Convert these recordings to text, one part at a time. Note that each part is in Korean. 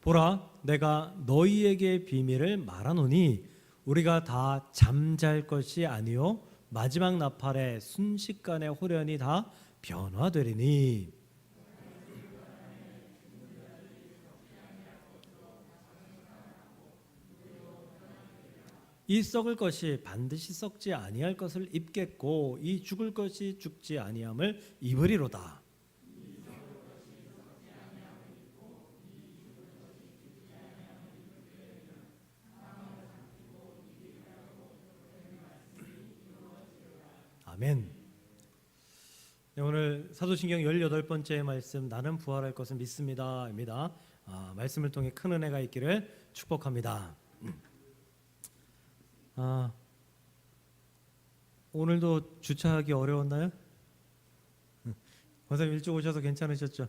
보라, 내가 너희에게 비밀을 말하노니 우리가 다 잠잘 것이 아니요 마지막 나팔의 순식간에 호련히 다 변화되리니. 이 썩을 것이 반드시 썩지 아니할 것을 입겠고 이 죽을 것이 죽지 아니함을 입으리로다. 아멘. 네, 오늘 사도신경 18번째 말씀, 나는 부활할 것을 믿습니다입니다. 말씀을 통해 큰 은혜가 있기를 축복합니다. 오늘도 주차하기 어려웠나요? 권사님 일찍 오셔서 괜찮으셨죠?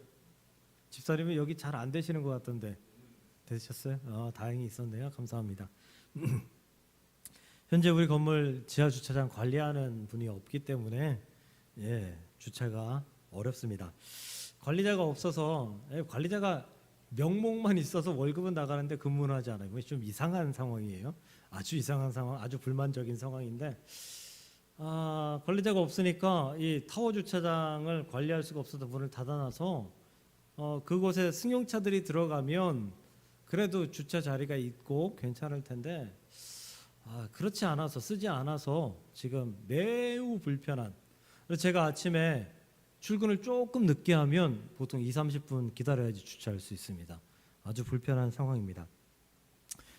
집사님이 여기 잘 안 되시는 것 같던데 되셨어요? 다행히 있었네요. 감사합니다. 현재 우리 건물 지하 주차장 관리하는 분이 없기 때문에 주차가 어렵습니다. 관리자가 없어서 관리자가 명목만 있어서 월급은 나가는데 근무는 하지 않아요. 좀 이상한 상황이에요. 아주 이상한 상황, 아주 불만적인 상황인데 관리자가 없으니까 이 타워 주차장을 관리할 수가 없어서 문을 닫아놔서 그곳에 승용차들이 들어가면 그래도 주차 자리가 있고 괜찮을 텐데 그렇지 않아서, 쓰지 않아서 지금 매우 불편한. 제가 아침에 출근을 조금 늦게 하면 보통 2-30분 기다려야지 주차할 수 있습니다. 아주 불편한 상황입니다.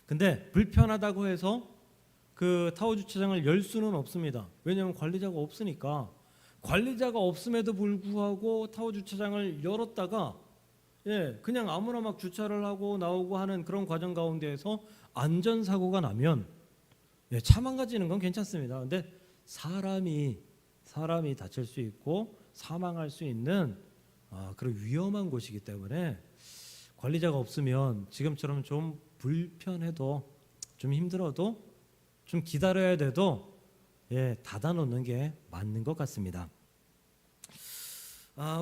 근데 불편하다고 해서 그 타워 주차장을 열 수는 없습니다. 왜냐하면 관리자가 없으니까. 관리자가 없음에도 불구하고 타워 주차장을 열었다가 그냥 아무나 막 주차를 하고 나오고 하는 그런 과정 가운데에서 안전사고가 나면 차 망가지는 건 괜찮습니다. 근데 사람이 다칠 수 있고 사망할 수 있는 그런 위험한 곳이기 때문에 관리자가 없으면 지금처럼 좀 불편해도, 좀 힘들어도, 좀 기다려야 돼도 닫아놓는 게 맞는 것 같습니다.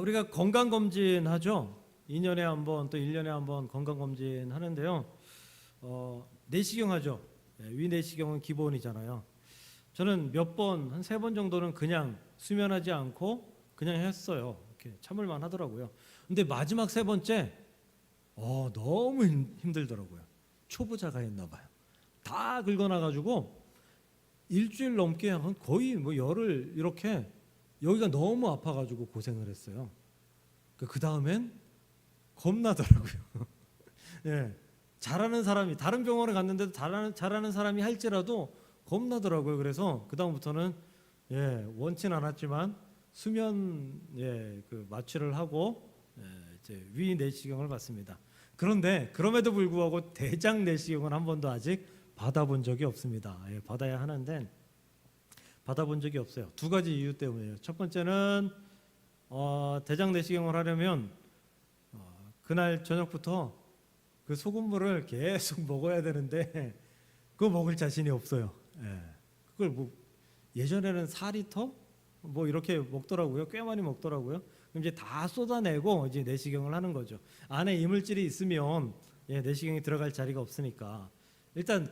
우리가 건강검진 하죠. 2년에 한 번, 또 1년에 한 번 건강검진 하는데요. 내시경 하죠. 위내시경은 기본이잖아요. 저는 몇 번, 한 3번 정도는 그냥 수면하지 않고 그냥 했어요. 이렇게 참을만 하더라고요. 근데 마지막 3번째 너무 힘들더라고요. 초보자가 했나 봐요. 다 긁어놔가지고 일주일 넘게 거의 열흘 이렇게 여기가 너무 아파가지고 고생을 했어요. 그 다음엔 겁나더라고요. 잘하는 사람이, 다른 병원에 갔는데도 잘하는 사람이 할지라도 겁나더라고요. 그래서 그 다음부터는 원치는 않았지만 수면 그 마취를 하고 이제 위 내시경을 받습니다. 그런데 그럼에도 불구하고 대장 내시경은 한 번도 아직 받아본 적이 없습니다. 받아야 하는데 받아본 적이 없어요. 2가지 이유 때문이에요. 첫 번째는 대장 내시경을 하려면 그날 저녁부터 그 소금물을 계속 먹어야 되는데 그거 먹을 자신이 없어요. 그걸 예전에는 4리터 이렇게 먹더라고요. 꽤 많이 먹더라고요. 그럼 이제 다 쏟아내고 이제 내시경을 하는 거죠. 안에 이물질이 있으면 내시경이 들어갈 자리가 없으니까 일단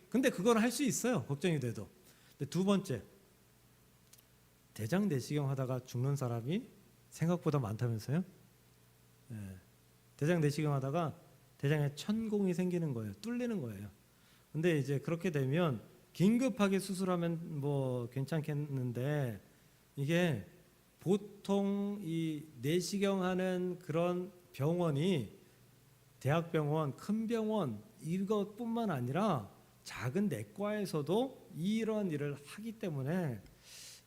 근데 그걸 할 수 있어요. 걱정이 돼도. 근데 2번째, 대장 내시경 하다가 죽는 사람이 생각보다 많다면서요? 대장 내시경 하다가 대장에 천공이 생기는 거예요. 뚫리는 거예요. 근데 이제 그렇게 되면 긴급하게 수술하면 괜찮겠는데 이게 보통 이 내시경하는 그런 병원이 대학병원, 큰 병원 이것뿐만 아니라 작은 내과에서도 이런 일을 하기 때문에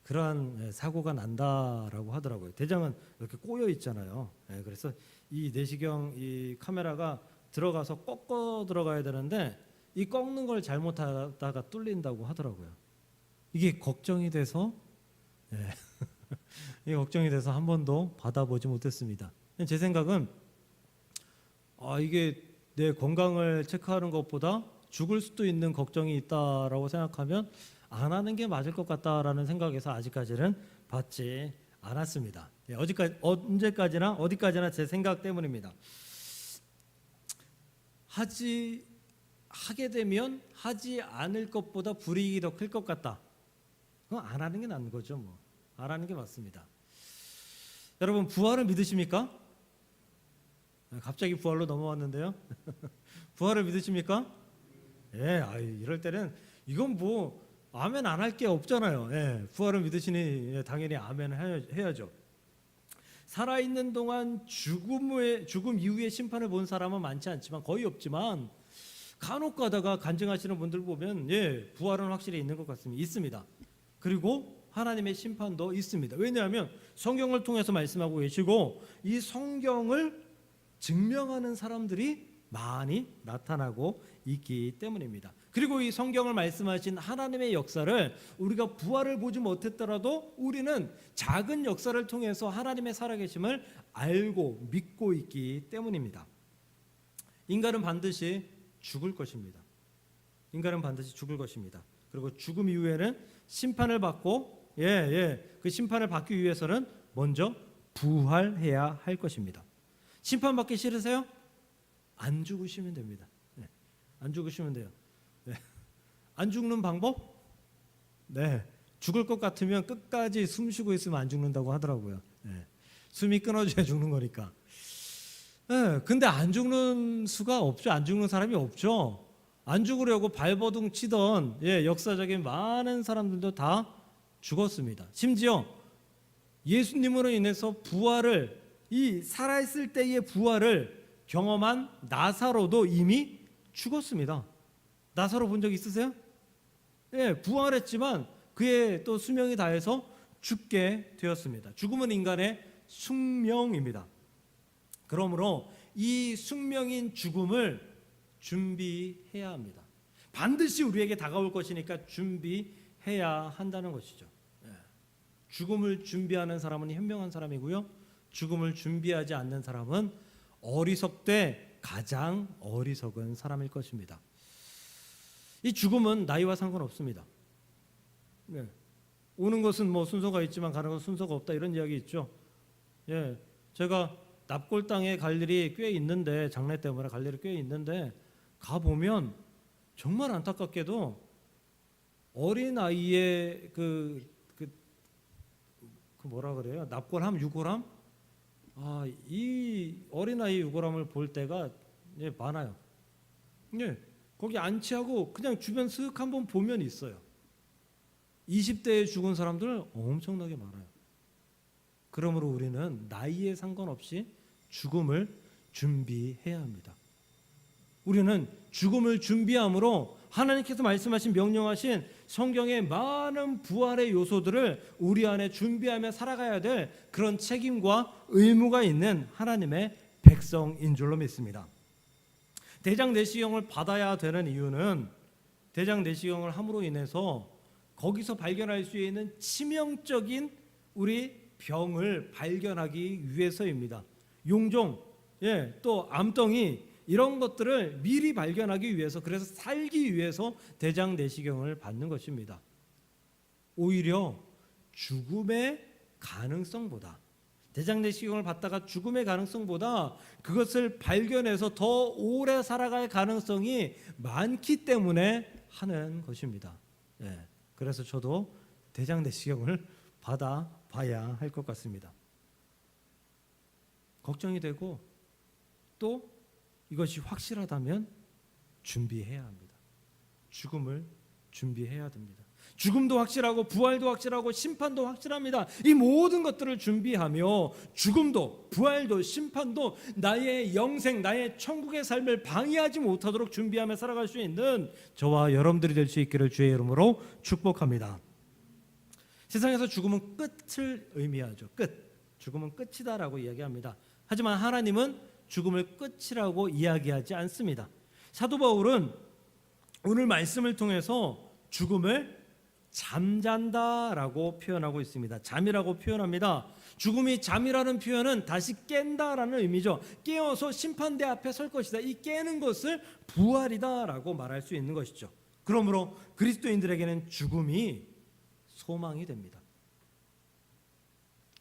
그러한 사고가 난다라고 하더라고요. 대장은 이렇게 꼬여 있잖아요. 그래서 이 내시경 이 카메라가 들어가서 꺾어 들어가야 되는데 이 꺾는 걸 잘못하다가 뚫린다고 하더라고요. 이게 걱정이 돼서 이게 걱정이 돼서 한 번도 받아보지 못했습니다. 제 생각은 이게 내 건강을 체크하는 것보다 죽을 수도 있는 걱정이 있다라고 생각하면 안 하는 게 맞을 것 같다라는 생각에서 아직까지는 받지 않았습니다. 언제까지나 어디까지나 제 생각 때문입니다. 하게 되면 하지 않을 것보다 불이익이 더 클 것 같다. 그럼 안 하는 게 나은 거죠. 뭐. 안 하는 게 맞습니다. 여러분, 부활을 믿으십니까? 갑자기 부활로 넘어왔는데요. 부활을 믿으십니까? 예, 이럴 때는 이건 뭐 아멘 안 할 게 없잖아요. 예, 부활을 믿으시니 당연히 아멘 해야죠. 살아있는 동안 죽음 이후의 심판을 본 사람은 많지 않지만, 거의 없지만 간혹 가다가 간증하시는 분들 보면 부활은 확실히 있는 것 같습니다. 있습니다. 그리고 하나님의 심판도 있습니다. 왜냐하면 성경을 통해서 말씀하고 계시고 이 성경을 증명하는 사람들이 많이 나타나고 있기 때문입니다. 그리고 이 성경을 말씀하신 하나님의 역사를 우리가 부활을 보지 못했더라도 우리는 작은 역사를 통해서 하나님의 살아계심을 알고 믿고 있기 때문입니다. 인간은 반드시 죽을 것입니다. 인간은 반드시 죽을 것입니다. 그리고 죽음 이후에는 심판을 받고 그 심판을 받기 위해서는 먼저 부활해야 할 것입니다. 심판받기 싫으세요? 안 죽으시면 됩니다. 안 죽으시면 돼요. 안 죽는 방법? 죽을 것 같으면 끝까지 숨 쉬고 있으면 안 죽는다고 하더라고요. 숨이 끊어져야 죽는 거니까. 근데 안 죽는 수가 없죠. 안 죽는 사람이 없죠. 안 죽으려고 발버둥 치던 역사적인 많은 사람들도 다 죽었습니다. 심지어 예수님으로 인해서 부활을, 이 살아있을 때의 부활을 경험한 나사로도 이미 죽었습니다. 나사로 본 적 있으세요? 부활했지만 그의 또 수명이 다해서 죽게 되었습니다. 죽음은 인간의 숙명입니다. 그러므로 이 숙명인 죽음을 준비해야 합니다. 반드시 우리에게 다가올 것이니까 준비해야 한다는 것이죠. 죽음을 준비하는 사람은 현명한 사람이고요, 죽음을 준비하지 않는 사람은 어리석되 가장 어리석은 사람일 것입니다. 이 죽음은 나이와 상관없습니다. 오는 것은 뭐 순서가 있지만 가는 것은 순서가 없다, 이런 이야기 있죠. 제가 납골 땅에 갈 일이 꽤 있는데, 장례 때문에 갈 일이 꽤 있는데 가 보면 정말 안타깝게도 어린 아이의 그 뭐라 그래요? 납골함, 유골함? 이 어린 아이 유골함을 볼 때가 많아요. 거기 안치하고 그냥 주변 슥 한번 보면 있어요. 20대에 죽은 사람들 엄청나게 많아요. 그러므로 우리는 나이에 상관없이 죽음을 준비해야 합니다. 우리는 죽음을 준비함으로 하나님께서 말씀하신, 명령하신 성경의 많은 부활의 요소들을 우리 안에 준비하며 살아가야 될 그런 책임과 의무가 있는 하나님의 백성인 줄로 믿습니다. 대장 내시경을 받아야 되는 이유는 대장 내시경을 함으로 인해서 거기서 발견할 수 있는 치명적인 우리 병을 발견하기 위해서입니다. 용종, 또 암덩이, 이런 것들을 미리 발견하기 위해서, 그래서 살기 위해서 대장 내시경을 받는 것입니다. 오히려 죽음의 가능성보다, 대장 내시경을 받다가 죽음의 가능성보다 그것을 발견해서 더 오래 살아갈 가능성이 많기 때문에 하는 것입니다. 그래서 저도 대장 내시경을 받아봐야 할 것 같습니다. 걱정이 되고 또 이것이 확실하다면 준비해야 합니다. 죽음을 준비해야 됩니다. 죽음도 확실하고 부활도 확실하고 심판도 확실합니다. 이 모든 것들을 준비하며 죽음도 부활도 심판도 나의 영생, 나의 천국의 삶을 방해하지 못하도록 준비하며 살아갈 수 있는 저와 여러분들이 될 수 있기를 주의 이름으로 축복합니다. 세상에서 죽음은 끝을 의미하죠. 끝. 죽음은 끝이다라고 이야기합니다. 하지만 하나님은 죽음을 끝이라고 이야기하지 않습니다. 사도 바울은 오늘 말씀을 통해서 죽음을 잠잔다라고 표현하고 있습니다. 잠이라고 표현합니다. 죽음이 잠이라는 표현은 다시 깬다라는 의미죠. 깨어서 심판대 앞에 설 것이다. 이 깨는 것을 부활이다라고 말할 수 있는 것이죠. 그러므로 그리스도인들에게는 죽음이 소망이 됩니다.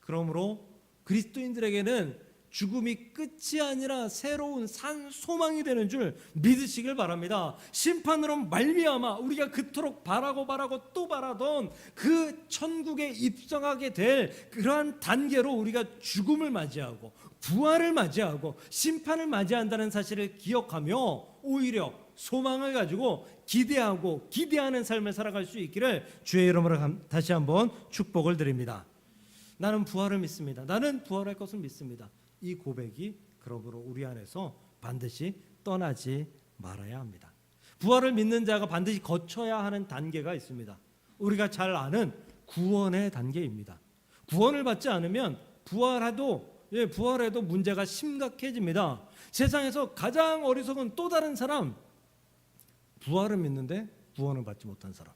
그러므로 그리스도인들에게는 죽음이 끝이 아니라 새로운 산 소망이 되는 줄 믿으시길 바랍니다. 심판으로 말미암아 우리가 그토록 바라고 또 바라던 그 천국에 입성하게 될 그러한 단계로 우리가 죽음을 맞이하고 부활을 맞이하고 심판을 맞이한다는 사실을 기억하며 오히려 소망을 가지고 기대하고 기대하는 삶을 살아갈 수 있기를 주의 이름으로 다시 한번 축복을 드립니다. 나는 부활을 믿습니다. 나는 부활할 것을 믿습니다. 이 고백이 그러므로 우리 안에서 반드시 떠나지 말아야 합니다. 부활을 믿는 자가 반드시 거쳐야 하는 단계가 있습니다. 우리가 잘 아는 구원의 단계입니다. 구원을 받지 않으면 부활해도 문제가 심각해집니다. 세상에서 가장 어리석은 또 다른 사람, 부활을 믿는데 구원을 받지 못한 사람.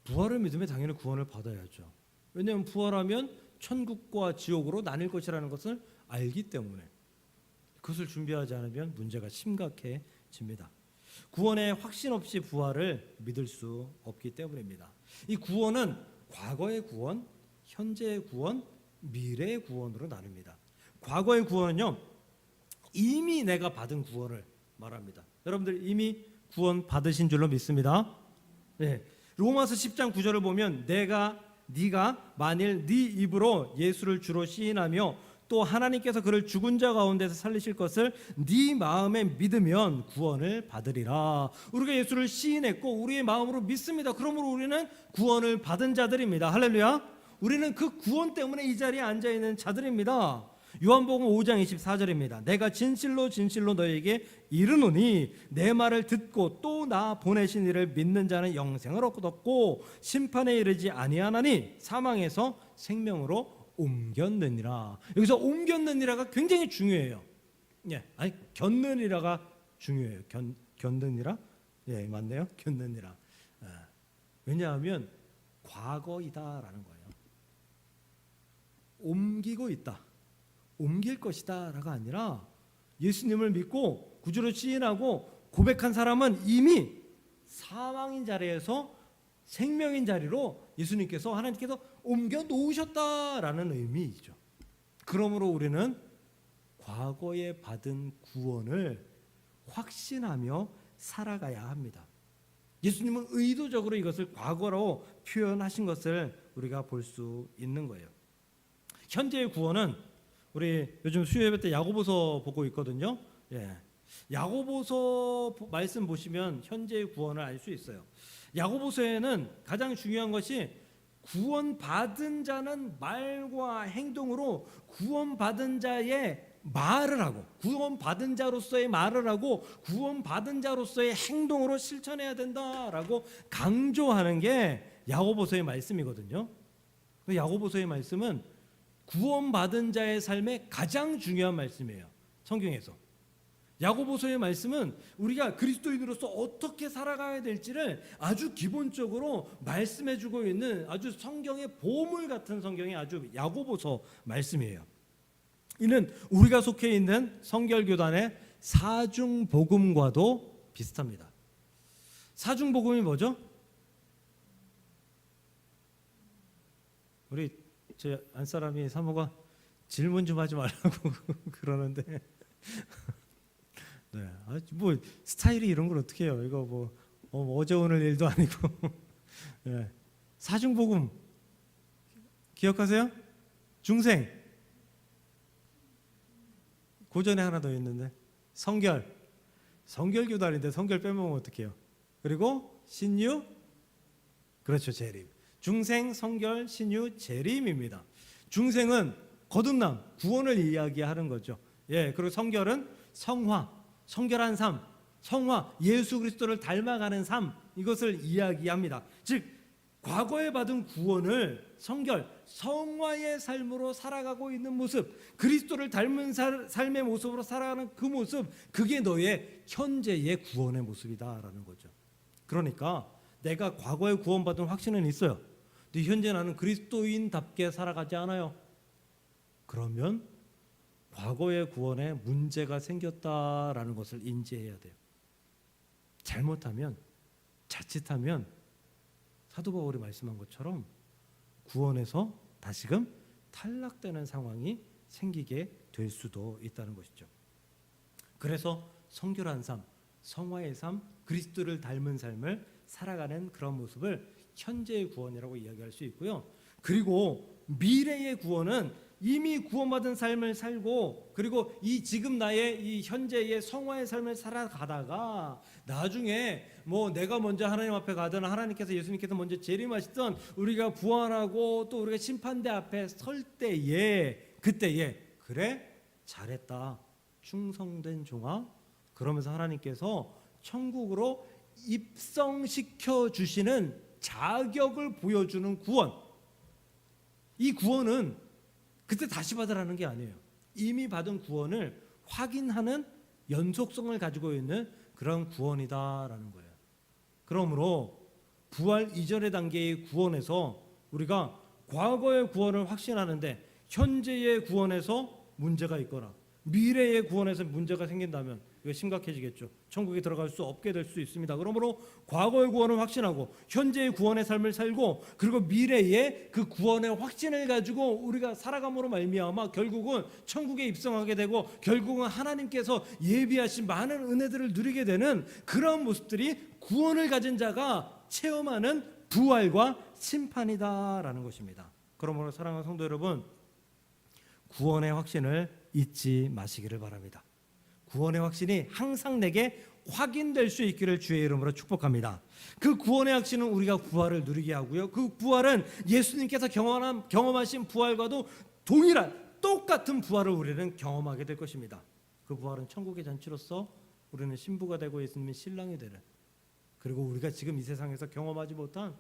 부활을 믿으면 당연히 구원을 받아야죠. 왜냐하면 부활하면 천국과 지옥으로 나뉠 것이라는 것을 알기 때문에 그것을 준비하지 않으면 문제가 심각해집니다. 구원에 확신 없이 부활을 믿을 수 없기 때문입니다. 이 구원은 과거의 구원, 현재의 구원, 미래의 구원으로 나눕니다. 과거의 구원은요, 이미 내가 받은 구원을 말합니다. 여러분들 이미 구원 받으신 줄로 믿습니다. 네. 로마서 10장 9절을 보면 네가 만일 네 입으로 예수를 주로 시인하며 또 하나님께서 그를 죽은 자 가운데서 살리실 것을 네 마음에 믿으면 구원을 받으리라. 우리가 예수를 시인했고 우리의 마음으로 믿습니다. 그러므로 우리는 구원을 받은 자들입니다. 할렐루야. 우리는 그 구원 때문에 이 자리에 앉아있는 자들입니다. 요한복음 5장 24절입니다. 내가 진실로 너희에게 이르노니 내 말을 듣고 또 나 보내신 이를 믿는 자는 영생을 얻고 심판에 이르지 아니하나니 사망에서 생명으로 옮겼느니라. 여기서 옮겼느니라가 굉장히 중요해요. 겼느니라가 중요해요. 겼느니라? 예, 맞네요. 겼느니라. 왜냐하면 과거이다라는 거예요. 옮기고 있다. 옮길 것이다 라가 아니라 예수님을 믿고 구주로 시인하고 고백한 사람은 이미 사망인 자리에서 생명인 자리로 예수님께서 하나님께서 옮겨 놓으셨다라는 의미이죠. 그러므로 우리는 과거에 받은 구원을 확신하며 살아가야 합니다. 예수님은 의도적으로 이것을 과거로 표현하신 것을 우리가 볼 수 있는 거예요. 현재의 구원은 우리 요즘 수요예배 때 야고보서 보고 있거든요. 야고보서 말씀 보시면 현재의 구원을 알 수 있어요. 야고보서에는 가장 중요한 것이 구원받은 자는 말과 행동으로 구원받은 자의 말을 하고 구원받은 자로서의 말을 하고 구원받은 자로서의 행동으로 실천해야 된다라고 강조하는 게 야고보서의 말씀이거든요. 야고보서의 말씀은 구원받은 자의 삶에 가장 중요한 말씀이에요. 성경에서. 야고보서의 말씀은 우리가 그리스도인으로서 어떻게 살아가야 될지를 아주 기본적으로 말씀해주고 있는 아주 성경의 보물 같은 성경의 아주 야고보서 말씀이에요. 이는 우리가 속해 있는 성결교단의 사중복음과도 비슷합니다. 사중복음이 뭐죠? 우리 제 안사람이 사모가 질문 좀 하지 말라고 그러는데 네, 뭐 스타일이 이런 걸 어떻게 해요? 이거 뭐 어제 오늘 일도 아니고 네. 사중복음 기억하세요? 중생 고전에 하나 더 있는데 성결교단인데 성결 빼먹으면 어떡해요? 그리고 신유 그렇죠, 재림. 중생, 성결, 신유, 재림입니다. 중생은 거듭남, 구원을 이야기하는 거죠. 그리고 성결은 성화, 성결한 삶, 성화, 예수 그리스도를 닮아가는 삶, 이것을 이야기합니다. 즉 과거에 받은 구원을 성결, 성화의 삶으로 살아가고 있는 모습, 그리스도를 닮은 삶의 모습으로 살아가는 그 모습, 그게 너의 현재의 구원의 모습이다라는 거죠. 그러니까 내가 과거에 구원받은 확신은 있어요. 근데 현재 나는 그리스도인답게 살아가지 않아요. 그러면 과거의 구원에 문제가 생겼다라는 것을 인지해야 돼요. 잘못하면, 자칫하면 사도 바울이 말씀한 것처럼 구원에서 다시금 탈락되는 상황이 생기게 될 수도 있다는 것이죠. 그래서 성결한 삶, 성화의 삶, 그리스도를 닮은 삶을 살아가는 그런 모습을 현재의 구원이라고 이야기할 수 있고요. 그리고 미래의 구원은 이미 구원받은 삶을 살고, 그리고 이 지금 나의 이 현재의 성화의 삶을 살아가다가 나중에 뭐 내가 먼저 하나님 앞에 가든 하나님께서 예수님께서 먼저 재림하시던 우리가 부활하고 또 우리가 심판대 앞에 설 때에, 그때에 그래 잘했다 충성된 종아, 그러면서 하나님께서 천국으로 입성시켜 주시는 자격을 보여주는 구원. 이 구원은 그때 다시 받으라는 게 아니에요. 이미 받은 구원을 확인하는 연속성을 가지고 있는 그런 구원이다라는 거예요. 그러므로 부활 이전의 단계의 구원에서 우리가 과거의 구원을 확신하는데 현재의 구원에서 문제가 있거나 미래의 구원에서 문제가 생긴다면 이거 심각해지겠죠. 천국에 들어갈 수 없게 될 수 있습니다. 그러므로 과거의 구원을 확신하고 현재의 구원의 삶을 살고, 그리고 미래의 그 구원의 확신을 가지고 우리가 살아감으로 말미암아 결국은 천국에 입성하게 되고, 결국은 하나님께서 예비하신 많은 은혜들을 누리게 되는 그런 모습들이 구원을 가진 자가 체험하는 부활과 심판이다라는 것입니다. 그러므로 사랑하는 성도 여러분, 구원의 확신을 잊지 마시기를 바랍니다. 구원의 확신이 항상 내게 확인될 수 있기를 주의 이름으로 축복합니다. 그 구원의 확신은 우리가 부활을 누리게 하고요. 그 부활은 예수님께서 경험하신 부활과도 동일한 똑같은 부활을 우리는 경험하게 될 것입니다. 그 부활은 천국의 잔치로서 우리는 신부가 되고 예수님의 신랑이 되는, 그리고 우리가 지금 이 세상에서 경험하지 못한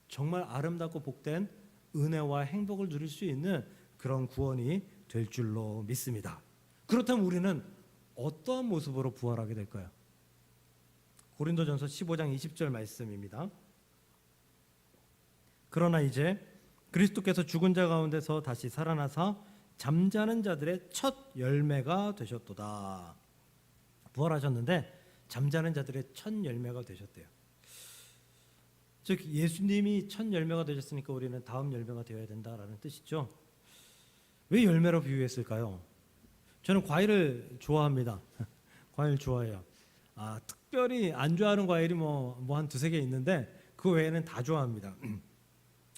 정말 아름답고 복된 은혜와 행복을 누릴 수 있는 그런 구원이 될 줄로 믿습니다. 그렇다면 우리는 어떠한 모습으로 부활하게 될까요? 고린도전서 15장 20절 말씀입니다. 그러나 이제 그리스도께서 죽은 자 가운데서 다시 살아나사 잠자는 자들의 첫 열매가 되셨도다. 부활하셨는데 잠자는 자들의 첫 열매가 되셨대요. 즉 예수님이 첫 열매가 되셨으니까 우리는 다음 열매가 되어야 된다라는 뜻이죠. 왜 열매로 비유했을까요? 저는 과일을 좋아합니다. 과일 좋아해요. 특별히 안 좋아하는 과일이 뭐 한 두세 개 있는데 그 외에는 다 좋아합니다.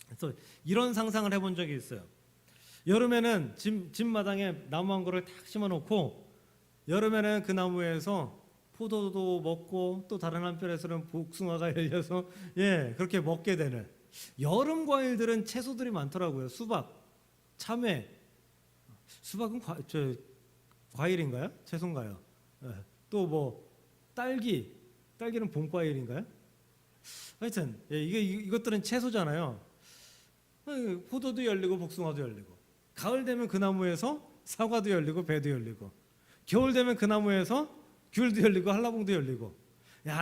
그래서 이런 상상을 해본 적이 있어요. 여름에는 집 마당에 나무 한 그루를 탁 심어놓고, 여름에는 그 나무에서 포도도 먹고 또 다른 한편에서는 복숭아가 열려서 그렇게 먹게 되는, 여름 과일들은 채소들이 많더라고요. 수박, 참외. 수박은 과일인가요? 채소인가요? 또 뭐 딸기는 봄 과일인가요? 하여튼 이것들은 채소잖아요. 포도도 열리고 복숭아도 열리고, 가을 되면 그 나무에서 사과도 열리고 배도 열리고, 겨울 되면 그 나무에서 귤도 열리고 한라봉도 열리고.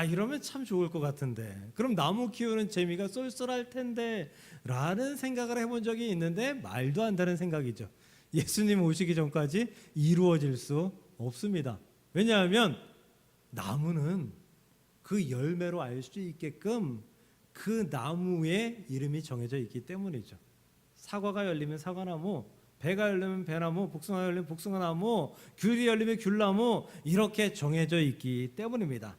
이러면 참 좋을 것 같은데, 그럼 나무 키우는 재미가 쏠쏠할 텐데 라는 생각을 해본 적이 있는데 말도 안 되는 생각이죠. 예수님 오시기 전까지 이루어질 수 없습니다. 왜냐하면 나무는 그 열매로 알 수 있게끔 그 나무의 이름이 정해져 있기 때문이죠. 사과가 열리면 사과나무, 배가 열리면 배나무, 복숭아가 열리면 복숭아나무, 귤이 열리면 귤나무, 이렇게 정해져 있기 때문입니다.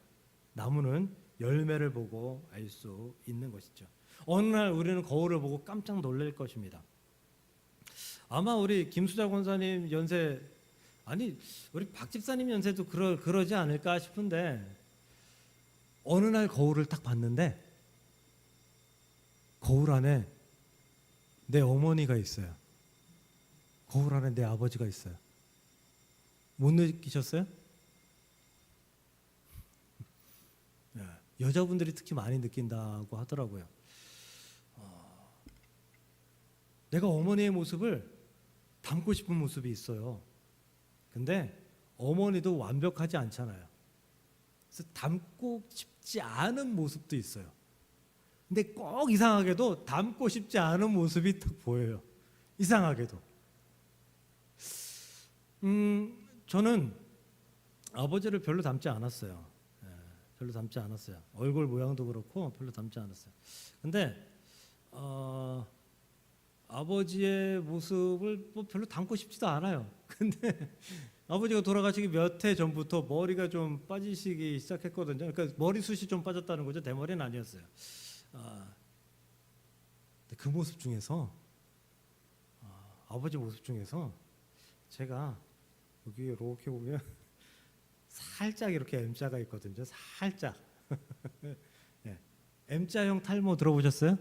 나무는 열매를 보고 알 수 있는 것이죠. 어느 날 우리는 거울을 보고 깜짝 놀랄 것입니다. 아마 우리 김수자 권사님 연세, 아니 우리 박 집사님 연세도 그러지 않을까 싶은데, 어느 날 거울을 딱 봤는데 거울 안에 내 어머니가 있어요. 거울 안에 내 아버지가 있어요. 못 느끼셨어요? 여자분들이 특히 많이 느낀다고 하더라고요. 내가 어머니의 모습을 닮고 싶은 모습이 있어요. 근데 어머니도 완벽하지 않잖아요. 그래서 닮고 싶지 않은 모습도 있어요. 근데 꼭 이상하게도 닮고 싶지 않은 모습이 딱 보여요. 이상하게도. 저는 아버지를 별로 닮지 않았어요. 별로 닮지 않았어요. 얼굴 모양도 그렇고 별로 닮지 않았어요. 근데 아버지의 모습을 뭐 별로 닮고 싶지도 않아요. 근데 아버지가 돌아가시기 몇 해 전부터 머리가 좀 빠지시기 시작했거든요. 그러니까 머리숱이 좀 빠졌다는 거죠. 대머리는 아니었어요. 근데 그 모습 중에서 아버지 모습 중에서 제가 여기 이렇게 보면 살짝 이렇게 M자가 있거든요. 살짝. 네. M자형 탈모 들어보셨어요?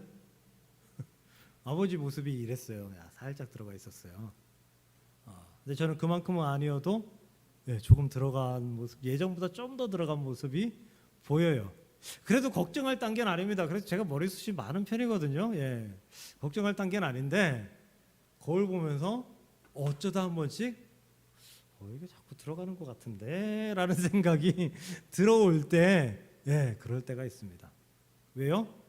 아버지 모습이 이랬어요. 살짝 들어가 있었어요. 근데 저는 그만큼은 아니어도 조금 들어간 모습, 예전보다 좀 더 들어간 모습이 보여요. 그래도 걱정할 단계는 아닙니다. 그래서 제가 머리숱이 많은 편이거든요. 걱정할 단계는 아닌데 거울 보면서 어쩌다 한 번씩 이게 자꾸 들어가는 것 같은데 라는 생각이 들어올 때 그럴 때가 있습니다. 왜요?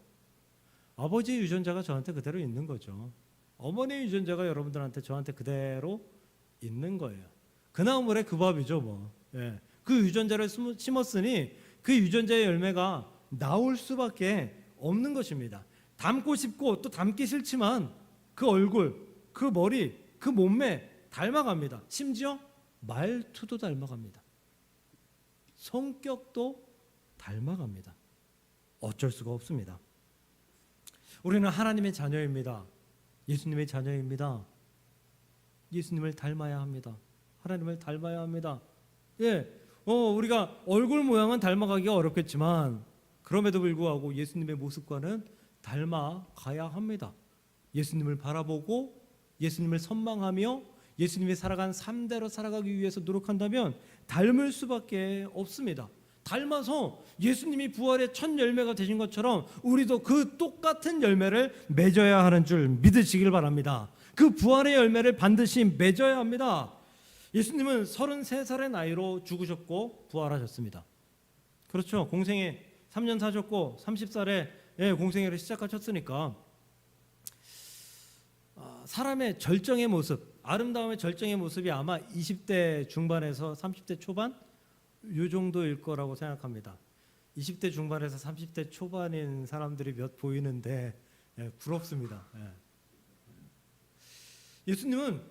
아버지의 유전자가 저한테 그대로 있는 거죠. 어머니의 유전자가 여러분들한테 저한테 그대로 있는 거예요. 그 나무래 그 밥이죠 뭐. 그 유전자를 심었으니 그 유전자의 열매가 나올 수밖에 없는 것입니다. 닮고 싶고 또 닮기 싫지만 그 얼굴, 그 머리, 그 몸매 닮아갑니다. 심지어 말투도 닮아갑니다. 성격도 닮아갑니다. 어쩔 수가 없습니다. 우리는 하나님의 자녀입니다. 예수님의 자녀입니다. 예수님을 닮아야 합니다. 하나님을 닮아야 합니다. 우리가 얼굴 모양은 닮아가기가 어렵겠지만 그럼에도 불구하고 예수님의 모습과는 닮아가야 합니다. 예수님을 바라보고 예수님을 선망하며 예수님이 살아간 삶대로 살아가기 위해서 노력한다면 닮을 수밖에 없습니다. 닮아서 예수님이 부활의 첫 열매가 되신 것처럼 우리도 그 똑같은 열매를 맺어야 하는 줄 믿으시길 바랍니다. 그 부활의 열매를 반드시 맺어야 합니다. 예수님은 33살의 나이로 죽으셨고 부활하셨습니다. 그렇죠. 공생애 3년 사셨고 30살에 공생애를 시작하셨으니까 사람의 절정의 모습, 아름다움의 절정의 모습이 아마 20대 중반에서 30대 초반 이 정도일 거라고 생각합니다. 20대 중반에서 30대 초반인 사람들이 몇 보이는데 부럽습니다. 예수님은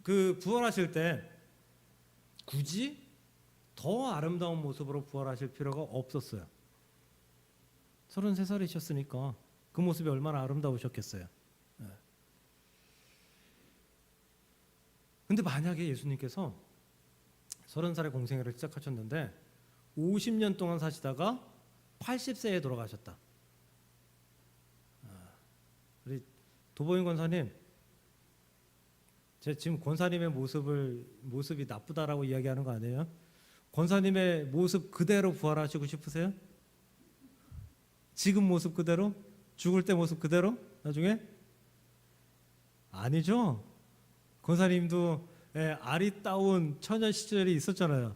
그 부활하실 때 굳이 더 아름다운 모습으로 부활하실 필요가 없었어요. 33살이셨으니까 그 모습이 얼마나 아름다우셨겠어요. 근데 만약에 예수님께서 30살에 공생애를 시작하셨는데 50년 동안 사시다가 80세에 돌아가셨다. 우리 도보인 권사님, 제가 지금 권사님의 모습이 나쁘다라고 이야기하는 거 아니에요? 권사님의 모습 그대로 부활하시고 싶으세요? 지금 모습 그대로? 죽을 때 모습 그대로? 나중에? 아니죠. 권사님도 아리따운 처녀 시절이 있었잖아요.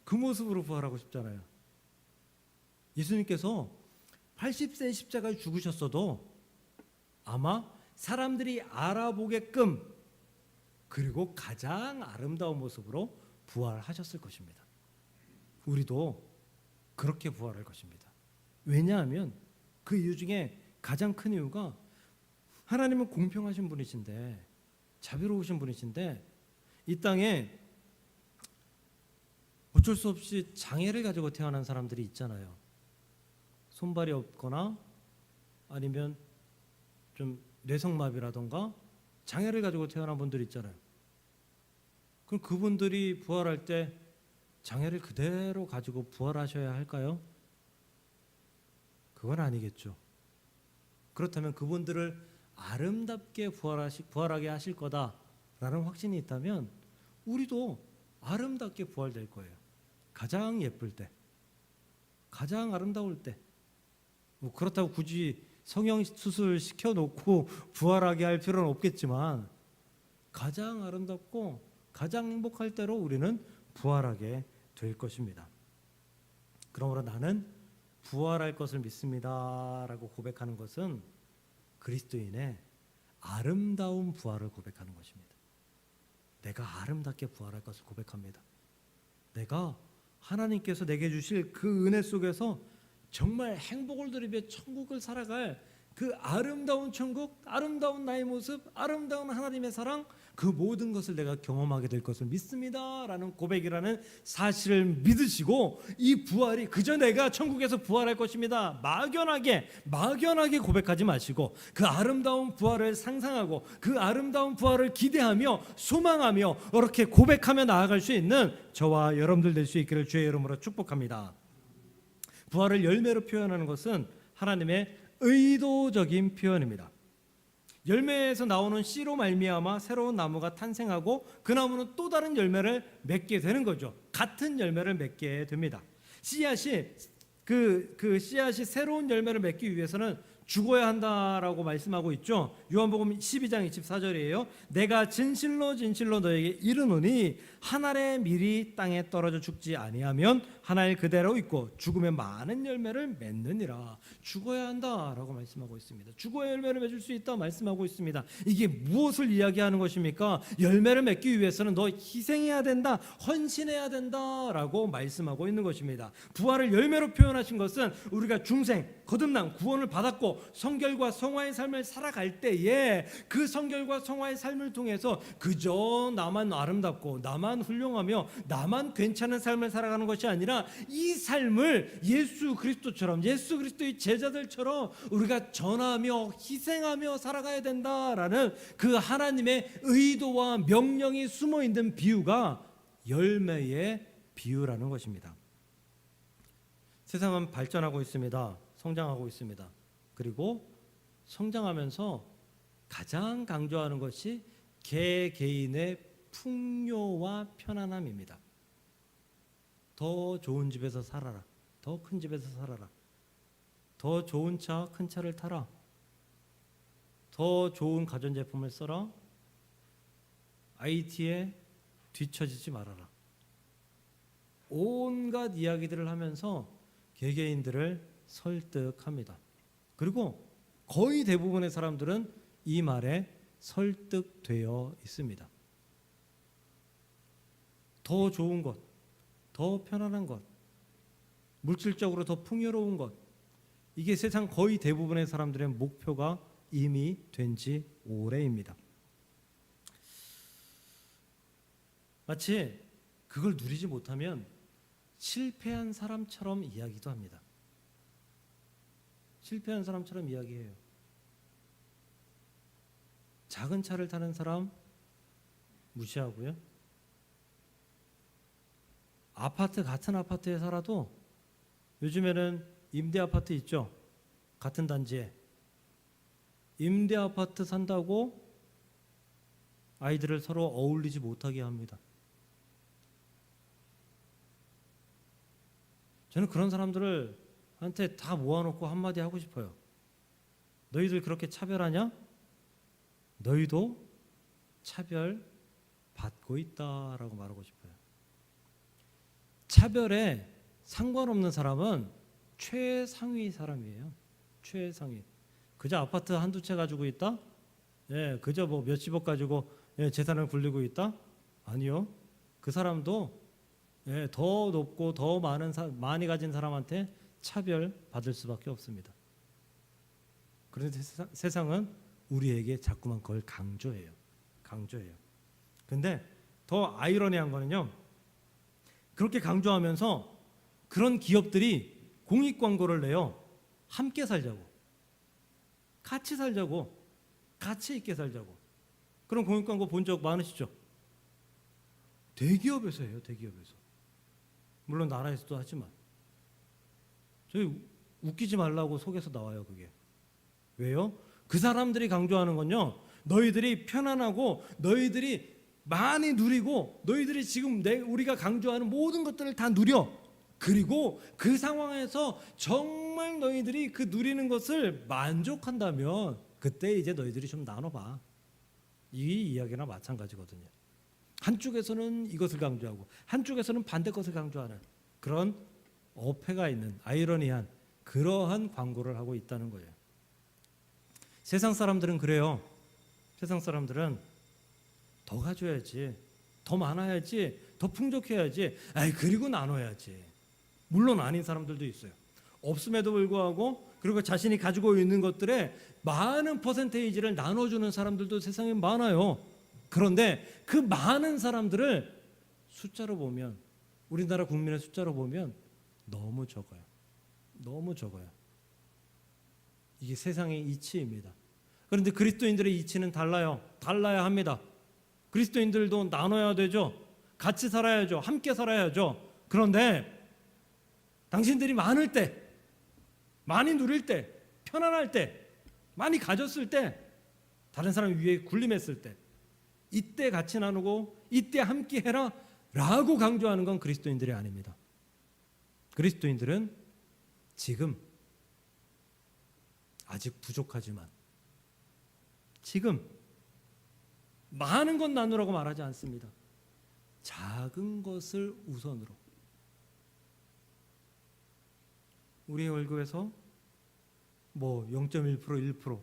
그 모습으로 부활하고 싶잖아요. 예수님께서 80세 십자가에 죽으셨어도 아마 사람들이 알아보게끔 그리고 가장 아름다운 모습으로 부활하셨을 것입니다. 우리도 그렇게 부활할 것입니다. 왜냐하면 그 이유 중에 가장 큰 이유가 하나님은 공평하신 분이신데 자비로우신 분이신데 이 땅에 어쩔 수 없이 장애를 가지고 태어난 사람들이 있잖아요. 손발이 없거나 아니면 좀 뇌성마비라던가 장애를 가지고 태어난 분들이 있잖아요. 그럼 그분들이 부활할 때 장애를 그대로 가지고 부활하셔야 할까요? 그건 아니겠죠. 그렇다면 그분들을 아름답게 부활하게 하실 거다라는 확신이 있다면 우리도 아름답게 부활될 거예요. 가장 예쁠 때, 가장 아름다울 때. 뭐 그렇다고 굳이 성형 수술 시켜놓고 부활하게 할 필요는 없겠지만 가장 아름답고 가장 행복할 때로 우리는 부활하게 될 것입니다. 그러므로 나는 부활할 것을 믿습니다라고 고백하는 것은 그리스도인의 아름다운 부활을 고백하는 것입니다. 내가 아름답게 부활할 것을 고백합니다. 내가 하나님께서 내게 주실 그 은혜 속에서 정말 행복을 누리며 천국을 살아갈 그 아름다운 천국, 아름다운 나의 모습, 아름다운 하나님의 사랑, 그 모든 것을 내가 경험하게 될 것을 믿습니다 라는 고백이라는 사실을 믿으시고, 이 부활이 그저 내가 천국에서 부활할 것입니다 막연하게 고백하지 마시고, 그 아름다운 부활을 상상하고 그 아름다운 부활을 기대하며 소망하며 이렇게 고백하며 나아갈 수 있는 저와 여러분들 될 수 있기를 주의 이름으로 축복합니다. 부활을 열매로 표현하는 것은 하나님의 의도적인 표현입니다. 열매에서 나오는 씨로 말미암아 새로운 나무가 탄생하고 그 나무는 또 다른 열매를 맺게 되는 거죠. 같은 열매를 맺게 됩니다. 씨앗이 그 씨앗이 새로운 열매를 맺기 위해서는 죽어야 한다라고 말씀하고 있죠. 요한복음 12장 24절이에요. 내가 진실로 너에게 이르노니 한 알의 밀이 땅에 떨어져 죽지 아니하면 한 알 그대로 있고 죽으면 많은 열매를 맺느니라. 죽어야 한다라고 말씀하고 있습니다. 죽어야 열매를 맺을 수 있다 말씀하고 있습니다. 이게 무엇을 이야기하는 것입니까? 열매를 맺기 위해서는 너 희생해야 된다, 헌신해야 된다라고 말씀하고 있는 것입니다. 부활을 열매로 표현하신 것은 우리가 중생, 거듭남, 구원을 받았고 성결과 성화의 삶을 살아갈 때에 그 성결과 성화의 삶을 통해서 그저 나만 아름답고 나만 훌륭하며 나만 괜찮은 삶을 살아가는 것이 아니라 이 삶을 예수 그리스도처럼, 예수 그리스도의 제자들처럼 우리가 전하며 희생하며 살아가야 된다라는 그 하나님의 의도와 명령이 숨어 있는 비유가 열매의 비유라는 것입니다. 세상은 발전하고 있습니다. 성장하고 있습니다. 그리고 성장하면서 가장 강조하는 것이 개개인의 풍요와 편안함입니다. 더 좋은 집에서 살아라. 더 큰 집에서 살아라. 더 좋은 차, 큰 차를 타라. 더 좋은 가전제품을 써라. IT에 뒤처지지 말아라. 온갖 이야기들을 하면서 개개인들을 설득합니다. 그리고 거의 대부분의 사람들은 이 말에 설득되어 있습니다. 더 좋은 것, 더 편안한 것, 물질적으로 더 풍요로운 것, 이게 세상 거의 대부분의 사람들의 목표가 이미 된 지 오래입니다. 마치 그걸 누리지 못하면 실패한 사람처럼 이야기도 합니다. 실패한 사람처럼 이야기해요. 작은 차를 타는 사람 무시하고요. 같은 아파트에 살아도 요즘에는 임대 아파트 있죠. 같은 단지에 임대 아파트 산다고 아이들을 서로 어울리지 못하게 합니다. 저는 그런 사람들한테 다 모아놓고 한마디 하고 싶어요. 너희들 그렇게 차별하냐? 너희도 차별 받고 있다라고 말하고 싶어요. 차별에 상관없는 사람은 최상위 사람이에요. 최상위. 그저 아파트 한두 채 가지고 있다? 예, 그저 뭐 몇십억 가지고 재산을 굴리고 있다? 아니요. 그 사람도 더 높고 더 많이 가진 사람한테 차별 받을 수밖에 없습니다. 그런데 세상은 우리에게 자꾸만 그걸 강조해요. 근데 더 아이러니한 거는요. 그렇게 강조하면서 그런 기업들이 공익 광고를 내요. 함께 살자고. 같이 살자고. 가치 있게 살자고. 그런 공익 광고 본 적 많으시죠? 대기업에서 해요. 대기업에서. 물론 나라에서도 하지만. 저희 웃기지 말라고 속에서 나와요. 그게. 왜요? 그 사람들이 강조하는 건요. 너희들이 편안하고 너희들이 많이 누리고 너희들이 지금 우리가 강조하는 모든 것들을 다 누려. 그리고 그 상황에서 정말 너희들이 그 누리는 것을 만족한다면 그때 이제 너희들이 좀 나눠봐. 이 이야기나 마찬가지거든요. 한쪽에서는 이것을 강조하고 한쪽에서는 반대 것을 강조하는 그런 어폐가 있는 아이러니한 그러한 광고를 하고 있다는 거예요. 세상 사람들은 그래요. 세상 사람들은 더 가져야지, 더 많아야지, 더 풍족해야지, 그리고 나눠야지. 물론 아닌 사람들도 있어요. 없음에도 불구하고 그리고 자신이 가지고 있는 것들의 많은 퍼센테이지를 나눠주는 사람들도 세상에 많아요. 그런데 그 많은 사람들을 숫자로 보면, 우리나라 국민의 숫자로 보면 너무 적어요. 너무 적어요. 이게 세상의 이치입니다. 그런데 그리스도인들의 이치는 달라요. 달라야 합니다. 그리스도인들도 나눠야 되죠. 같이 살아야죠. 함께 살아야죠. 그런데 당신들이 많을 때, 많이 누릴 때, 편안할 때, 많이 가졌을 때, 다른 사람 위에 군림했을 때, 이때 같이 나누고 이때 함께 해라 라고 강조하는 건 그리스도인들이 아닙니다. 그리스도인들은 지금 아직 부족하지만 지금 많은 것 나누라고 말하지 않습니다. 작은 것을 우선으로. 우리의 월급에서 뭐 0.1%, 1%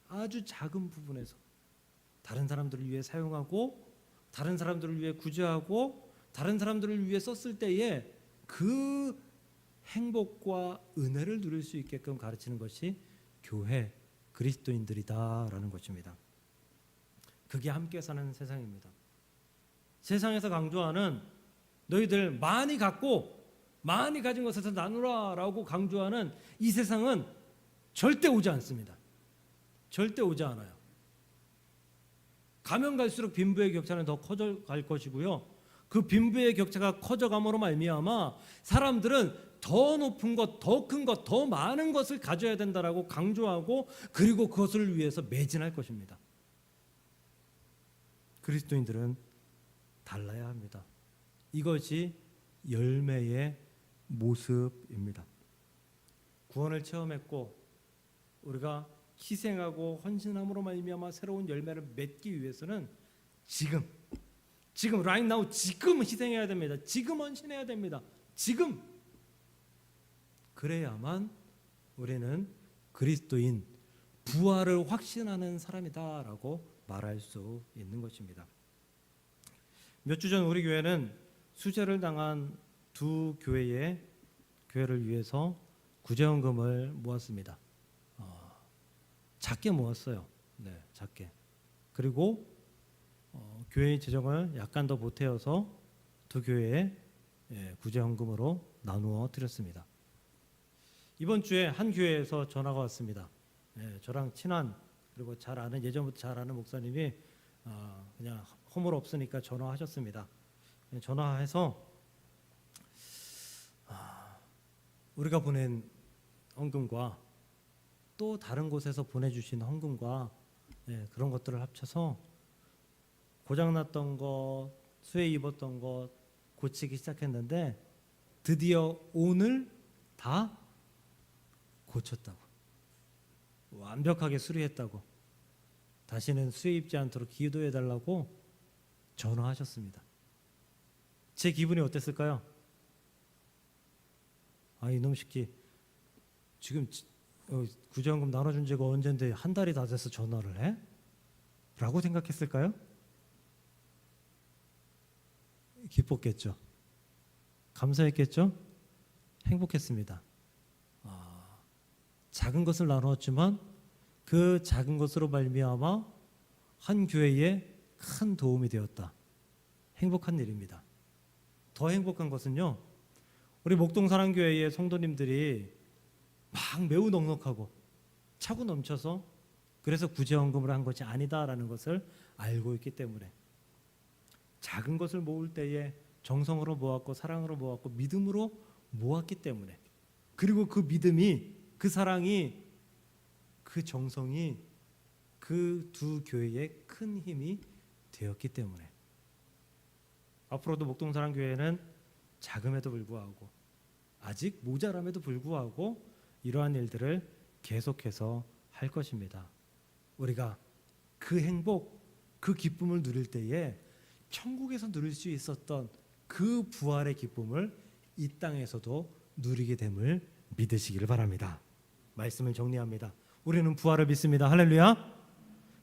아주 작은 부분에서 다른 사람들을 위해 사용하고 다른 사람들을 위해 구제하고 다른 사람들을 위해 썼을 때에 그 행복과 은혜를 누릴 수 있게끔 가르치는 것이 교회 그리스도인들이다라는 것입니다. 그게 함께 사는 세상입니다. 세상에서 강조하는 너희들 많이 갖고 많이 가진 것에서 나누라라고 강조하는 이 세상은 절대 오지 않습니다. 절대 오지 않아요. 가면 갈수록 빈부의 격차는 더 커져갈 것이고요. 그 빈부의 격차가 커져감으로 말미암아 사람들은 더 높은 것, 더 큰 것, 더 많은 것을 가져야 된다라고 강조하고 그리고 그것을 위해서 매진할 것입니다. 그리스도인들은 달라야 합니다. 이것이 열매의 모습입니다. 구원을 체험했고 우리가 희생하고 헌신함으로 말미암아 새로운 열매를 맺기 위해서는 지금 right now 지금 희생해야 됩니다. 지금 헌신해야 됩니다. 지금 그래야만 우리는 그리스도인 부활을 확신하는 사람이다라고 말할 수 있는 것입니다. 몇 주 전 우리 교회는 수재를 당한 두 교회를 위해서 구제헌금을 모았습니다. 작게 모았어요. 네, 작게. 그리고 교회의 재정을 약간 더 보태어서 두 교회에 구제헌금으로 나누어 드렸습니다. 이번 주에 한 교회에서 전화가 왔습니다. 저랑 친한 그리고 잘 아는 예전부터 잘 아는 목사님이 그냥 허물 없으니까 전화하셨습니다. 전화해서 우리가 보낸 헌금과 또 다른 곳에서 보내주신 헌금과 그런 것들을 합쳐서 고장났던 것, 수해 입었던 것 고치기 시작했는데 드디어 오늘 다 고쳤다고, 완벽하게 수리했다고, 다시는 수해 입지 않도록 기도해달라고 전화하셨습니다. 제 기분이 어땠을까요? 이놈 새끼 지금 구제헌금 나눠준 지가 언젠데 한 달이 다 돼서 전화를 해? 라고 생각했을까요? 기뻤겠죠. 감사했겠죠. 행복했습니다. 작은 것을 나누었지만 그 작은 것으로 말미암아 한 교회에 큰 도움이 되었다. 행복한 일입니다. 더 행복한 것은요, 우리 목동사랑교회의 성도님들이 막 매우 넉넉하고 차고 넘쳐서 그래서 구제헌금을 한 것이 아니다라는 것을 알고 있기 때문에 작은 것을 모을 때에 정성으로 모았고 사랑으로 모았고 믿음으로 모았기 때문에, 그리고 그 믿음이, 그 사랑이, 그 정성이 그 두 교회에 큰 힘이 되었기 때문에 앞으로도 목동사랑교회는 자금에도 불구하고 아직 모자람에도 불구하고 이러한 일들을 계속해서 할 것입니다. 우리가 그 행복, 그 기쁨을 누릴 때에 천국에서 누릴 수 있었던 그 부활의 기쁨을 이 땅에서도 누리게 됨을 믿으시기를 바랍니다. 말씀을 정리합니다. 우리는 부활을 믿습니다. 할렐루야.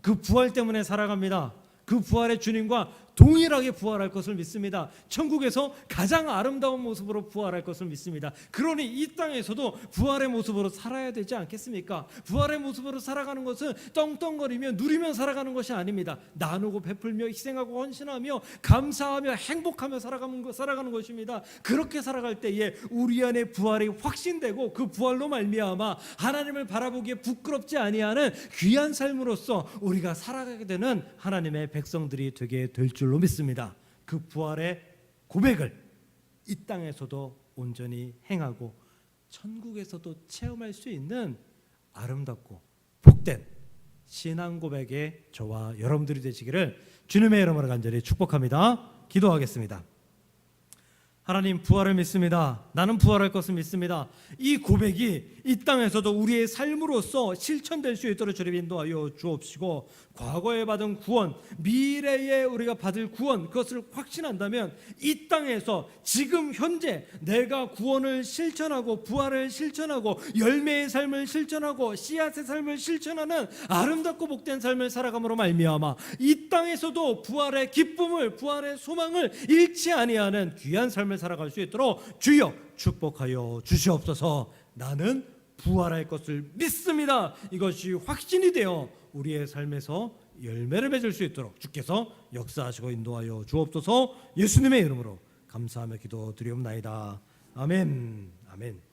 그 부활 때문에 살아갑니다. 그 부활의 주님과 동일하게 부활할 것을 믿습니다. 천국에서 가장 아름다운 모습으로 부활할 것을 믿습니다. 그러니 이 땅에서도 부활의 모습으로 살아야 되지 않겠습니까? 부활의 모습으로 살아가는 것은 떵떵거리며 누리며 살아가는 것이 아닙니다. 나누고 베풀며 희생하고 헌신하며 감사하며 행복하며 살아가는 것입니다. 그렇게 살아갈 때에 우리 안에 부활이 확신되고 그 부활로 말미암아 하나님을 바라보기에 부끄럽지 아니하는 귀한 삶으로서 우리가 살아가게 되는 하나님의 백성들이 되게 될 줄로 믿습니다. 그 부활의 고백을 이 땅에서도 온전히 행하고 천국에서도 체험할 수 있는 아름답고 복된 신앙 고백의 저와 여러분들이 되시기를 주님의 이름으로 간절히 축복합니다. 기도하겠습니다. 하나님, 부활을 믿습니다. 나는 부활할 것을 믿습니다. 이 고백이 이 땅에서도 우리의 삶으로서 실천될 수 있도록 주님 인도하여 주옵시고, 과거에 받은 구원, 미래에 우리가 받을 구원, 그것을 확신한다면 이 땅에서 지금 현재 내가 구원을 실천하고 부활을 실천하고 열매의 삶을 실천하고 씨앗의 삶을 실천하는 아름답고 복된 삶을 살아감으로 말미암아 이 땅에서도 부활의 기쁨을, 부활의 소망을 잃지 아니하는 귀한 삶을 살아갈 수 있도록 주여 축복하여 주시옵소서. 나는 부활할 것을 믿습니다. 이것이 확신이 되어 우리의 삶에서 열매를 맺을 수 있도록 주께서 역사하시고 인도하여 주옵소서. 예수님의 이름으로 감사하며 기도드리옵나이다. 아멘. 아멘.